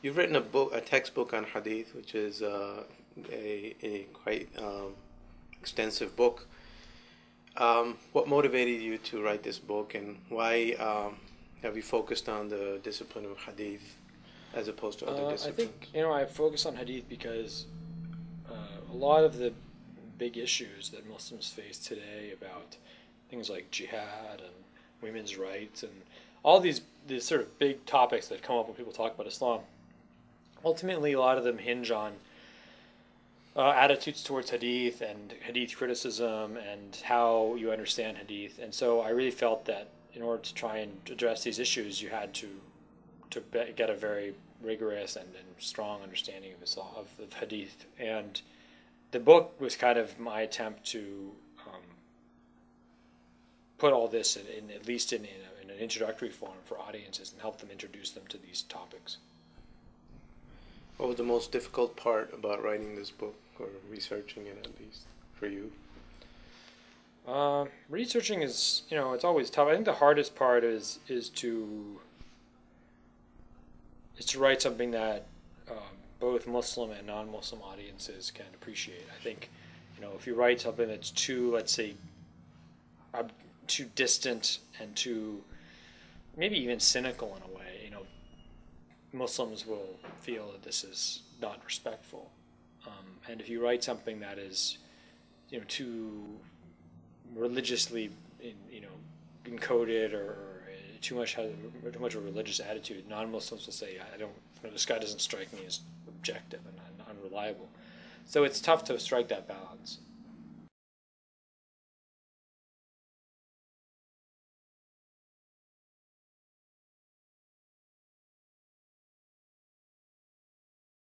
You've written a textbook on hadith, which is a quite extensive book. What motivated you to write this book, and why have you focused on the discipline of hadith as opposed to other I disciplines? think I focus on hadith because a lot of the big issues that Muslims face today about things like jihad and women's rights and all these sort of big topics that come up when people talk about Islam, ultimately a lot of them hinge on attitudes towards hadith and hadith criticism and how you understand hadith. And so I really felt that in order to try and address these issues, you had to get a very rigorous and strong understanding of Islam, of hadith. And the book was kind of my attempt to put all this in at least in an introductory form for audiences and help them introduce them to these topics. What was the most difficult part about writing this book, or researching it at least, for you? Researching is, it's always tough. I think the hardest part is to write something that both Muslim and non-Muslim audiences can appreciate. I think, if you write something that's too, let's say, too distant and too, maybe even cynical in a way, Muslims will feel that this is not respectful. And if you write something that is, too religiously, encoded or too much has too much of a religious attitude, non-Muslims will say, I don't, this guy doesn't strike me as objective and unreliable. So it's tough to strike that balance.